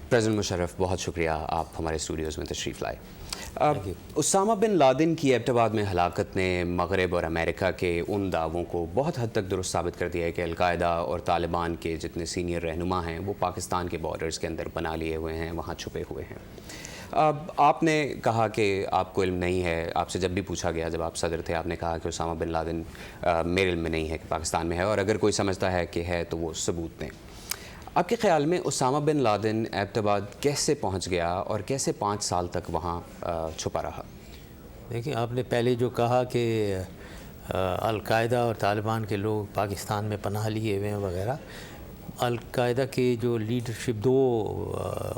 President Musharraf, بہت شکریہ آپ ہمارے اسٹوڈیوز میں تشریف لائے۔ اسامہ بن لادن کی ایبٹ آباد میں ہلاکت نے مغرب اور امریکہ کے ان دعووں کو بہت حد تک درست ثابت کر دیا ہے کہ القاعدہ اور طالبان کے جتنے سینئر رہنما ہیں وہ پاکستان کے بارڈرز کے اندر بنا لیے ہوئے ہیں، وہاں چھپے ہوئے ہیں۔ آپ نے کہا کہ آپ کو علم نہیں ہے، آپ سے جب بھی پوچھا گیا جب آپ صدر تھے آپ نے کہا کہ اسامہ بن لادن میرے علم میں نہیں ہے کہ پاکستان میں ہے، اور اگر کوئی سمجھتا ہے کہ ہے تو وہ ثبوت دیں۔ آپ کے خیال میں اسامہ بن لادن ایبٹ آباد کیسے پہنچ گیا اور کیسے 5 سال تک وہاں چھپا رہا؟ دیکھیں، آپ نے پہلے جو کہا کہ القاعدہ اور طالبان کے لوگ پاکستان میں پناہ لیے ہوئے ہیں وغیرہ، القاعدہ کے جو لیڈرشپ دو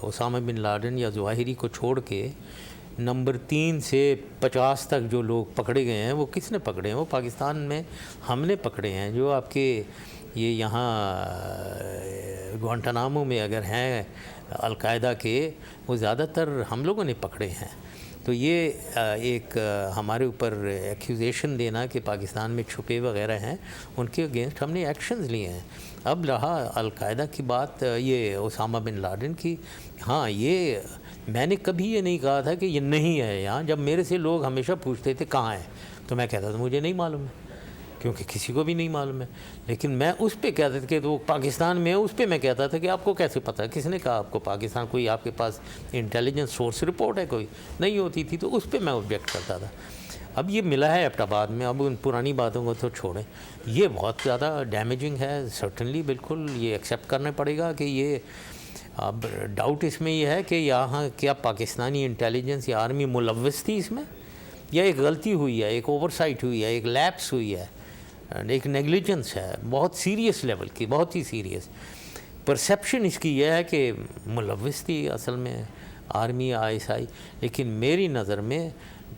اسامہ بن لادن یا ظواہری کو چھوڑ کے نمبر 3 سے 50 تک جو لوگ پکڑے گئے ہیں وہ کس نے پکڑے ہیں؟ وہ پاکستان میں ہم نے پکڑے ہیں۔ جو آپ کے یہ یہاں گوانٹانامو میں اگر ہیں القاعدہ کے، وہ زیادہ تر ہم لوگوں نے پکڑے ہیں۔ تو یہ ایک ہمارے اوپر ایکیوزیشن دینا کہ پاکستان میں چھپے وغیرہ ہیں، ان کے اگینسٹ ہم نے ایکشنز لیے ہیں۔ اب رہا القاعدہ کی بات، یہ اسامہ بن لادن کی، ہاں یہ میں نے کبھی یہ نہیں کہا تھا کہ یہ نہیں ہے یہاں۔ جب میرے سے لوگ ہمیشہ پوچھتے تھے کہاں ہے تو میں کہتا تھا مجھے نہیں معلوم ہے، کیونکہ کسی کو بھی نہیں معلوم ہے۔ لیکن میں اس پہ کہتا تھا کہ وہ پاکستان میں ہے، اس پہ میں کہتا تھا کہ آپ کو کیسے پتہ ہے؟ کس نے کہا آپ کو پاکستان؟ کوئی آپ کے پاس انٹیلیجنس سورس رپورٹ ہے؟ کوئی نہیں ہوتی تھی، تو اس پہ میں آبجیکٹ کرتا تھا۔ اب یہ ملا ہے ایبٹ آباد میں، اب ان پرانی باتوں کو تو چھوڑیں، یہ بہت زیادہ ڈیمیجنگ ہے سرٹنلی، بالکل یہ ایکسیپٹ کرنا پڑے گا کہ یہ اب ڈاؤٹ اس میں یہ ہے کہ یہاں کیا پاکستانی انٹیلیجنس یا آرمی ملوث تھی اس میں، یا ایک غلطی ہوئی ہے، ایک اوور سائٹ ہوئی ہے، ایک لیپس ہوئی ہے، ایک نیگلیجنس ہے بہت سیریس لیول کی، بہت ہی سیریس۔ پرسیپشن اس کی یہ ہے کہ ملوث تھی اصل میں آرمی ISI، لیکن میری نظر میں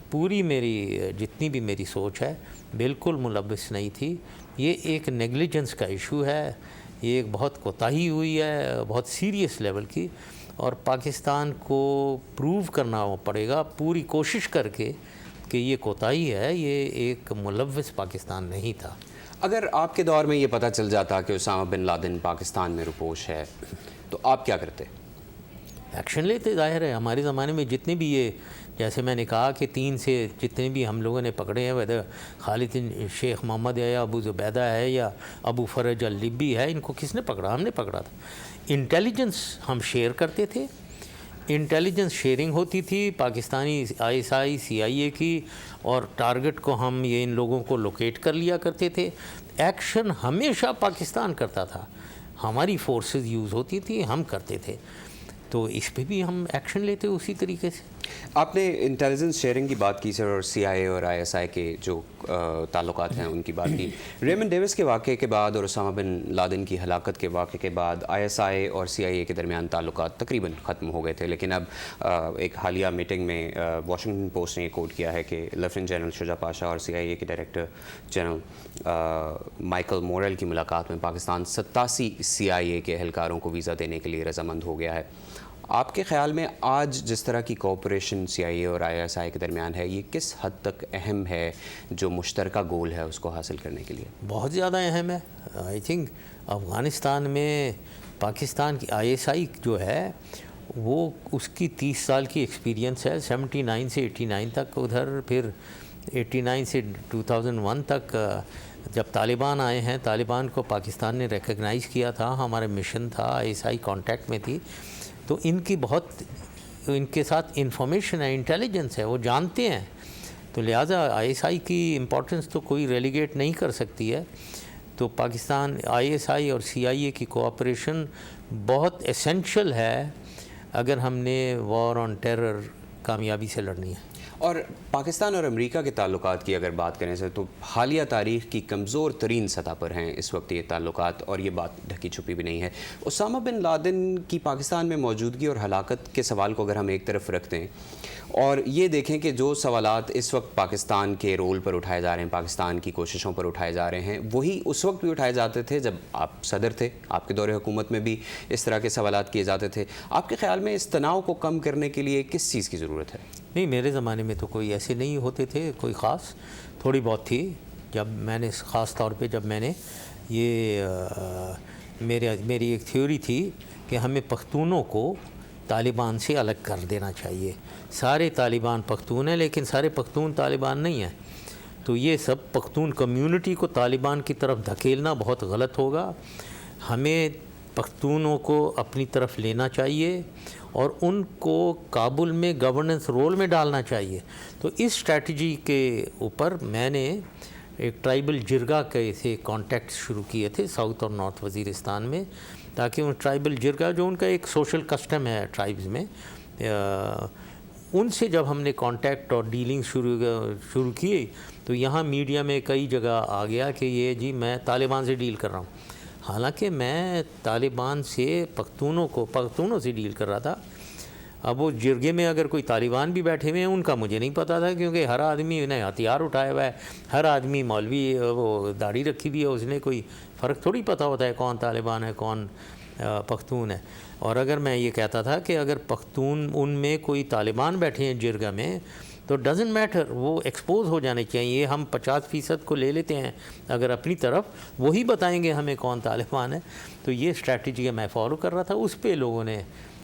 پوری میری جتنی بھی میری سوچ ہے بالکل ملوث نہیں تھی۔ یہ ایک نیگلیجنس کا ایشو ہے، یہ ایک بہت کوتاہی ہوئی ہے بہت سیریس لیول کی، اور پاکستان کو پروو کرنا پڑے گا پوری کوشش کر کے کہ یہ کوتاہی ہے، یہ ایک ملوث پاکستان نہیں تھا۔ اگر آپ کے دور میں یہ پتہ چل جاتا کہ اسامہ بن لادن پاکستان میں روپوش ہے تو آپ کیا کرتے؟ ایکشن لیتے، ظاہر ہے۔ ہمارے زمانے میں جتنے بھی یہ، جیسے میں نے کہا کہ 3 سے جتنے بھی ہم لوگوں نے پکڑے ہیں، ویدر خالد شیخ محمد ہے یا ابو زبیدہ ہے یا ابو فرج اللیبی ہے، ان کو کس نے پکڑا؟ ہم نے پکڑا تھا۔ انٹیلیجنس ہم شیئر کرتے تھے، انٹیلیجنس شیئرنگ ہوتی تھی پاکستانی ISI CIA کی، اور ٹارگٹ کو ہم یہ ان لوگوں کو لوکیٹ کر لیا کرتے تھے۔ ایکشن ہمیشہ پاکستان کرتا تھا، ہماری فورسز یوز ہوتی تھی، ہم کرتے تھے، تو اس پہ بھی ہم ایکشن لیتے اسی طریقے سے۔ آپ نے انٹیلیجنس شیئرنگ کی بات کی سر، اور CIA اور ISI کے جو تعلقات ہیں ان کی بات کی۔ ریمنڈ ڈیوس کے واقعے کے بعد اور اسامہ بن لادن کی ہلاکت کے واقعے کے بعد ISI اور CIA کے درمیان تعلقات تقریباً ختم ہو گئے تھے، لیکن اب ایک حالیہ میٹنگ میں واشنگٹن پوسٹ نے یہ کوٹ کیا ہے کہ لیفٹیننٹ جنرل شجاع پاشا اور CIA کے ڈائریکٹر جنرل مائیکل مورل کی ملاقات میں پاکستان 87 CIA کے اہلکاروں کو ویزا دینے کے لیے رضامند ہو گیا ہے۔ آپ کے خیال میں آج جس طرح کی کوآپریشن CIA اور ISI کے درمیان ہے، یہ کس حد تک اہم ہے جو مشترکہ گول ہے اس کو حاصل کرنے کے لیے؟ بہت زیادہ اہم ہے۔ آئی تھنک افغانستان میں پاکستان کی ISI جو ہے وہ اس کی 30 سال کی ایکسپیرینس ہے، 79 سے 89 تک ادھر، پھر 89 سے 2001 تک جب طالبان آئے ہیں، طالبان کو پاکستان نے ریکگنائز کیا تھا، ہمارا مشن تھا، ISI کانٹیکٹ میں تھی، تو ان کی بہت ان کے ساتھ انفارمیشن ہے، انٹیلیجنس ہے، وہ جانتے ہیں، تو لہٰذا ISI کی امپورٹنس تو کوئی ریلیگیٹ نہیں کر سکتی ہے۔ تو پاکستان ISI اور CIA کی کوآپریشن بہت اسینشل ہے اگر ہم نے وار آن ٹیرر کامیابی سے لڑنی ہے۔ اور پاکستان اور امریکہ کے تعلقات کی اگر بات کریں سر، تو حالیہ تاریخ کی کمزور ترین سطح پر ہیں اس وقت یہ تعلقات، اور یہ بات ڈھکی چھپی بھی نہیں ہے۔ اسامہ بن لادن کی پاکستان میں موجودگی اور ہلاکت کے سوال کو اگر ہم ایک طرف رکھتے ہیں اور یہ دیکھیں کہ جو سوالات اس وقت پاکستان کے رول پر اٹھائے جا رہے ہیں، پاکستان کی کوششوں پر اٹھائے جا رہے ہیں، وہی اس وقت بھی اٹھائے جاتے تھے جب آپ صدر تھے، آپ کے دور حکومت میں بھی اس طرح کے سوالات کیے جاتے تھے۔ آپ کے خیال میں اس تناؤ کو کم کرنے کے لیے کس چیز کی ضرورت ہے؟ نہیں، میرے زمانے میں تو کوئی ایسے نہیں ہوتے تھے، کوئی خاص، تھوڑی بہت تھی۔ جب میں نے خاص طور پہ جب میں نے یہ میری ایک تھیوری تھی کہ ہمیں پختونوں کو طالبان سے الگ کر دینا چاہیے. سارے طالبان پختون ہیں لیکن سارے پختون طالبان نہیں ہیں. تو یہ سب پختون کمیونٹی کو طالبان کی طرف دھکیلنا بہت غلط ہوگا. ہمیں پختونوں کو اپنی طرف لینا چاہیے اور ان کو کابل میں گورننس رول میں ڈالنا چاہیے. تو اس اسٹریٹجی کے اوپر میں نے ایک ٹرائبل جرگا کے سے کانٹیکٹ شروع کیے تھے ساؤتھ اور نارتھ وزیرستان میں, تاکہ ان ٹرائبل جرگا جو ان کا ایک سوشل کسٹم ہے ٹرائبز میں, ان سے جب ہم نے کانٹیکٹ اور ڈیلنگ شروع کی تو یہاں میڈیا میں کئی جگہ آ گیا کہ یہ جی میں طالبان سے ڈیل کر رہا ہوں. حالانکہ میں طالبان سے پختونوں سے ڈیل کر رہا تھا. اب وہ جرگے میں اگر کوئی طالبان بھی بیٹھے ہوئے ہیں ان کا مجھے نہیں پتہ تھا, کیونکہ ہر آدمی نے ہتھیار اٹھایا ہوا ہے, ہر آدمی مولوی وہ داڑھی رکھی ہوئی ہے, اس نے کوئی فرق تھوڑی پتہ ہوتا ہے کون طالبان ہے کون پختون ہے. اور اگر میں یہ کہتا تھا کہ اگر پختون ان میں کوئی طالبان بیٹھے ہیں جرگا میں تو ڈزنٹ میٹر, وہ ایکسپوز ہو جانے چاہیے. ہم 50% کو لے لیتے ہیں اگر اپنی طرف, وہی بتائیں گے ہمیں کون طالبان ہے. تو یہ اسٹریٹجی میں فالو کر رہا تھا. اس پہ لوگوں نے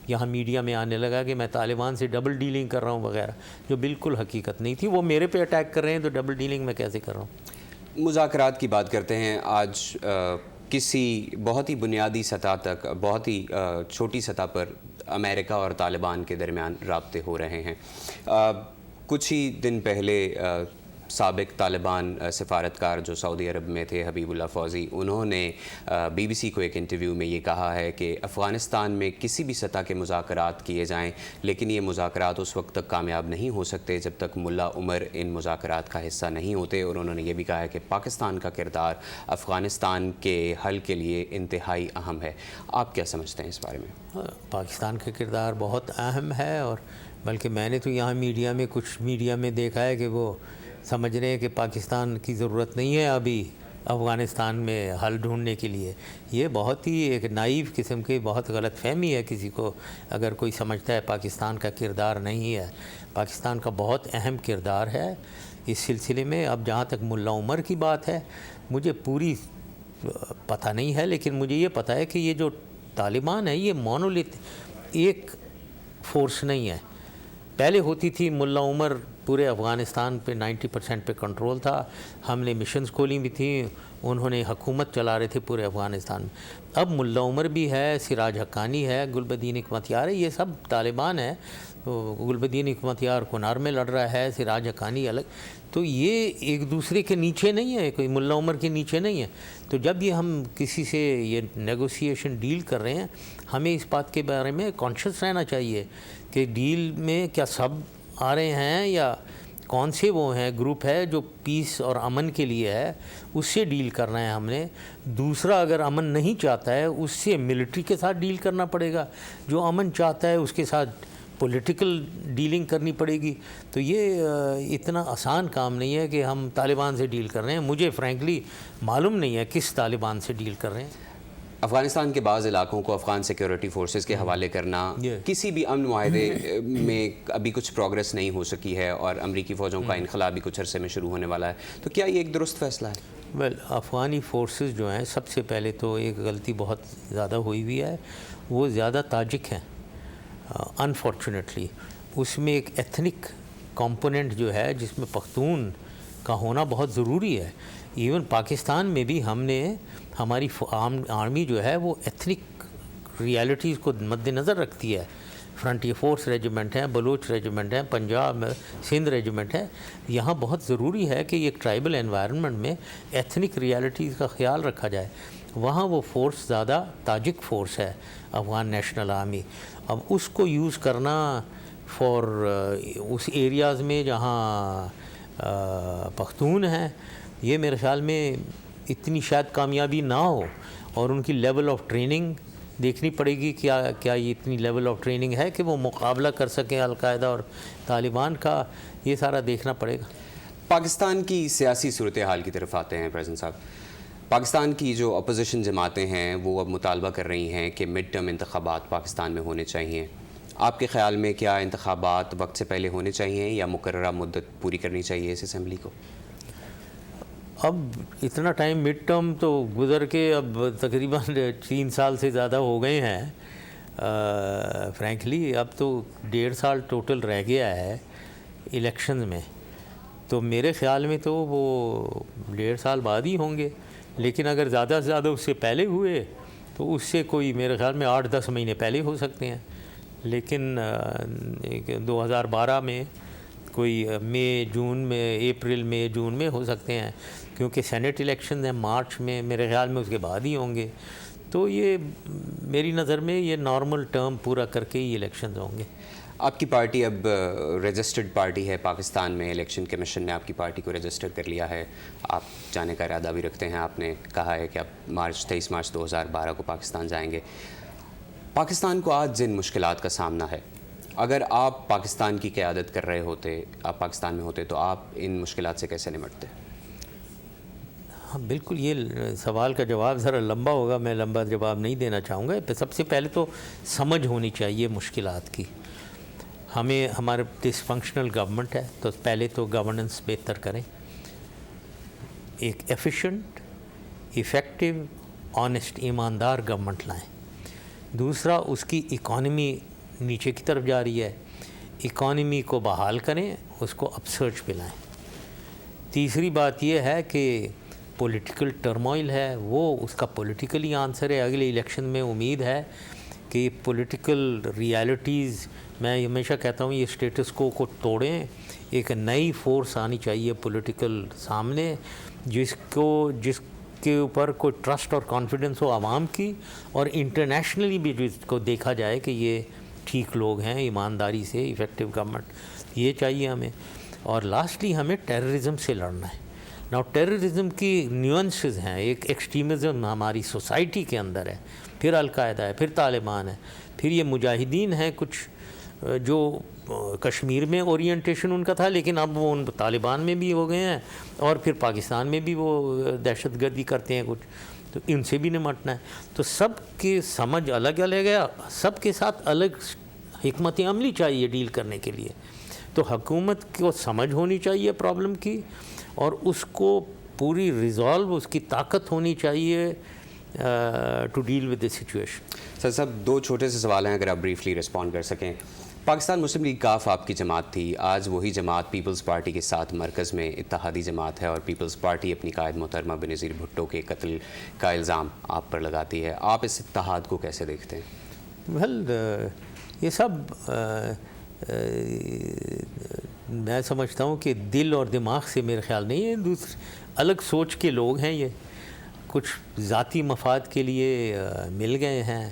یہاں میڈیا میں آنے لگا کہ میں طالبان سے ڈبل ڈیلنگ کر رہا ہوں وغیرہ, جو بالکل حقیقت نہیں تھی. وہ میرے پہ اٹیک کر رہے ہیں تو ڈبل ڈیلنگ میں کیسے کر رہا ہوں. مذاکرات کی بات کرتے ہیں. آج کسی بہت ہی بنیادی سطح تک, بہت ہی چھوٹی سطح پر امریکہ اور طالبان کے درمیان رابطے ہو رہے ہیں. کچھ ہی دن پہلے سابق طالبان سفارتکار جو سعودی عرب میں تھے حبیب اللہ فوزی, انہوں نے بی بی سی کو ایک انٹرویو میں یہ کہا ہے کہ افغانستان میں کسی بھی سطح کے مذاکرات کیے جائیں لیکن یہ مذاکرات اس وقت تک کامیاب نہیں ہو سکتے جب تک ملا عمر ان مذاکرات کا حصہ نہیں ہوتے. اور انہوں نے یہ بھی کہا ہے کہ پاکستان کا کردار افغانستان کے حل کے لیے انتہائی اہم ہے. آپ کیا سمجھتے ہیں اس بارے میں؟ پاکستان کا کردار بہت اہم ہے, اور بلکہ میں نے تو یہاں کچھ میڈیا میں دیکھا ہے کہ وہ سمجھ رہے ہیں کہ پاکستان کی ضرورت نہیں ہے ابھی افغانستان میں حل ڈھونڈنے کے لیے. یہ بہت ہی ایک نائیو قسم کی بہت غلط فہمی ہے کسی کو اگر کوئی سمجھتا ہے پاکستان کا کردار نہیں ہے. پاکستان کا بہت اہم کردار ہے اس سلسلے میں. اب جہاں تک ملا عمر کی بات ہے, مجھے پوری پتہ نہیں ہے, لیکن مجھے یہ پتہ ہے کہ یہ جو طالبان ہے یہ مونولیت ایک فورس نہیں ہے. پہلے ہوتی تھی ملا عمر پورے افغانستان پہ 90% پہ کنٹرول تھا. ہم نے مشنز کھولی بھی تھیں, انہوں نے حکومت چلا رہے تھے پورے افغانستان میں. اب ملا عمر بھی ہے, سراج حقانی ہے, گلبدین حکمتیار ہے, یہ سب طالبان ہے. گلبدین حکمتیار کنار میں لڑ رہا ہے, سراج حقانی الگ. تو یہ ایک دوسرے کے نیچے نہیں ہے, کوئی ملا عمر کے نیچے نہیں ہے. تو جب یہ ہم کسی سے یہ نیگوسیشن ڈیل کر رہے ہیں, ہمیں اس بات کے بارے میں کانشیس رہنا چاہیے کہ ڈیل میں کیا سب آ رہے ہیں یا کون سے وہ ہیں گروپ ہے جو پیس اور امن کے لیے ہے, اس سے ڈیل کرنا ہے ہم نے. دوسرا اگر امن نہیں چاہتا ہے اس سے ملٹری کے ساتھ ڈیل کرنا پڑے گا, جو امن چاہتا ہے اس کے ساتھ پولیٹیکل ڈیلنگ کرنی پڑے گی. تو یہ اتنا آسان کام نہیں ہے کہ ہم طالبان سے ڈیل کر رہے ہیں. مجھے فرینکلی معلوم نہیں ہے کس طالبان سے ڈیل کر رہے ہیں. افغانستان کے بعض علاقوں کو افغان سیکیورٹی فورسز کے حوالے کرنا, کسی بھی امن معاہدے میں ابھی کچھ پروگرس نہیں ہو سکی ہے اور امریکی فوجوں کا انخلا بھی کچھ عرصے میں شروع ہونے والا ہے. تو کیا یہ ایک درست فیصلہ ہے؟ افغانی فورسز جو ہیں, سب سے پہلے تو ایک غلطی بہت زیادہ ہوئی ہے, وہ زیادہ تاجک ہیں انفارچونیٹلی. اس میں ایک ایتھنک کمپوننٹ جو ہے جس میں پختون کا ہونا بہت ضروری ہے. ایون پاکستان میں بھی ہم نے ہماری آرمی جو ہے وہ ایتھنک ریالٹیز کو مد نظر رکھتی ہے. فرنٹیئر فورس ریجیمنٹ ہیں, بلوچ ریجیمنٹ ہیں, پنجاب میں سندھ ریجیمنٹ ہے. یہاں بہت ضروری ہے کہ ایک ٹرائبل انوائرنمنٹ میں ایتھنک ریالٹیز کا خیال رکھا جائے. وہاں وہ فورس زیادہ تاجک فورس ہے, افغان نیشنل آرمی. اب اس کو یوز کرنا فار اس ایریاز میں جہاں پختون ہیں, یہ میرے خیال میں اتنی شاید کامیابی نہ ہو. اور ان کی لیول آف ٹریننگ دیکھنی پڑے گی, کیا یہ اتنی لیول آف ٹریننگ ہے کہ وہ مقابلہ کر سکیں القاعدہ اور طالبان کا. یہ سارا دیکھنا پڑے گا. پاکستان کی سیاسی صورتحال کی طرف آتے ہیں پریزیڈنٹ صاحب. پاکستان کی جو اپوزیشن جماعتیں ہیں وہ اب مطالبہ کر رہی ہیں کہ مڈ ٹرم انتخابات پاکستان میں ہونے چاہیے. آپ کے خیال میں کیا انتخابات وقت سے پہلے ہونے چاہیے یا مقررہ مدت پوری کرنی چاہیے اس اسمبلی کو؟ اب اتنا ٹائم مڈ ٹرم تو گزر کے اب تقریباً 3 سال سے زیادہ ہو گئے ہیں. فرینکلی اب تو 1.5 سال ٹوٹل رہ گیا ہے الیکشن میں، تو میرے خیال میں تو وہ 1.5 سال بعد ہی ہوں گے، لیکن اگر زیادہ سے زیادہ اس سے پہلے ہوئے تو اس سے کوئی میرے خیال میں 8-10 مہینے پہلے ہو سکتے ہیں، لیکن 2012 میں کوئی مئی جون میں، اپریل مئی جون میں ہو سکتے ہیں، کیونکہ سینٹ الیکشن ہیں مارچ میں، میرے خیال میں اس کے بعد ہی ہوں گے، تو یہ میری نظر میں یہ نارمل ٹرم پورا کر کے ہی الیکشنز ہوں گے۔ آپ کی پارٹی اب رجسٹرڈ پارٹی ہے پاکستان میں، الیکشن کمیشن نے آپ کی پارٹی کو رجسٹر کر لیا ہے، آپ جانے کا ارادہ بھی رکھتے ہیں، آپ نے کہا ہے کہ آپ 23 مارچ 2012 کو پاکستان جائیں گے۔ پاکستان کو آج جن مشکلات کا سامنا ہے، اگر آپ پاکستان کی قیادت کر رہے ہوتے، آپ پاکستان میں ہوتے، تو آپ ان مشکلات سے کیسے نمٹتے؟ ہاں بالکل، یہ سوال کا جواب ذرا لمبا ہوگا، میں لمبا جواب نہیں دینا چاہوں گا۔ سب سے پہلے تو سمجھ ہونی چاہیے مشکلات کی۔ ہمیں ہمارے ڈس فنکشنل گورنمنٹ ہے، تو پہلے تو گورننس بہتر کریں، ایک ایفیشینٹ، ایفیکٹو، آنیسٹ، ایماندار گورنمنٹ لائیں۔ دوسرا، اس کی اکانومی نیچے کی طرف جا رہی ہے، اکانومی کو بحال کریں، اس کو اپ سرچ پہ لائیں۔ تیسری بات یہ ہے کہ پولیٹیکل ٹرموائل ہے، وہ اس کا پولیٹیکلی آنسر ہے۔ اگلے الیکشن میں امید ہے کہ پولیٹیکل ریالٹیز، میں ہمیشہ کہتا ہوں یہ اسٹیٹس کو توڑیں، ایک نئی فورس آنی چاہیے پولیٹیکل سامنے، جس کے اوپر کوئی ٹرسٹ اور کانفیڈنس ہو عوام کی، اور انٹرنیشنلی بھی جس کو دیکھا جائے کہ یہ ٹھیک لوگ ہیں، ایمانداری سے، ایفیکٹو گورنمنٹ، یہ چاہیے ہمیں۔ اور لاسٹلی ہمیں ٹیررزم سے لڑنا ہے۔ ناؤ ٹیررزم کی نیوانسز ہیں، ایک ایکسٹریمزم ہماری سوسائٹی کے اندر ہے، پھر القاعدہ ہے، پھر طالبان ہے، پھر یہ مجاہدین ہیں کچھ جو کشمیر میں اورینٹیشن ان کا تھا، لیکن اب وہ ان طالبان میں بھی ہو گئے ہیں، اور پھر پاکستان میں بھی وہ دہشت گردی کرتے ہیں کچھ، تو ان سے بھی نمٹنا ہے۔ تو سب کی سمجھ الگ الگ ہے، سب کے ساتھ الگ حکمت عملی چاہیے ڈیل کرنے کے لیے۔ تو حکومت کو سمجھ ہونی چاہیے پرابلم کی، اور اس کو پوری ریزالو، اس کی طاقت ہونی چاہیے to deal with the situation. Sir صاحب، 2 چھوٹے سے سوال ہیں، اگر آپ بریفلی رسپونڈ کر سکیں۔ پاکستان مسلم لیگ کاف آپ کی جماعت تھی، آج وہی جماعت پیپلز پارٹی کے ساتھ مرکز میں اتحادی جماعت ہے، اور پیپلز پارٹی اپنی قائد محترمہ بینظیر بھٹو کے قتل کا الزام آپ پر لگاتی ہے۔ آپ اس اتحاد کو کیسے دیکھتے ہیں؟ ویل، یہ سب میں سمجھتا ہوں کہ دل اور دماغ سے میرے خیال نہیں ہے، دوسرے الگ سوچ کے لوگ ہیں، یہ کچھ ذاتی مفاد کے لیے مل گئے ہیں،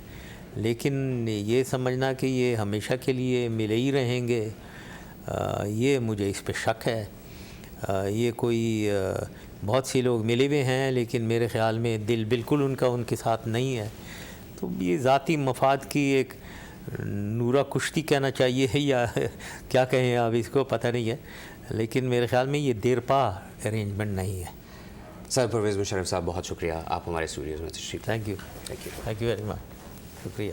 لیکن یہ سمجھنا کہ یہ ہمیشہ کے لیے ملے ہی رہیں گے، یہ مجھے اس پہ شک ہے۔ یہ کوئی بہت سے لوگ ملے ہوئے ہیں، لیکن میرے خیال میں دل بالکل ان کا ان کے ساتھ نہیں ہے، تو یہ ذاتی مفاد کی ایک نورہ کشتی کہنا چاہیے یا کیا کہیں آپ اس کو، پتہ نہیں ہے، لیکن میرے خیال میں یہ دیر پا ارینجمنٹ نہیں ہے۔ سر پرویز مشرف صاحب، بہت شکریہ، آپ ہمارے اسٹوڈیوز میں تشریف۔ تھینک یو ویری مچ، شکریہ۔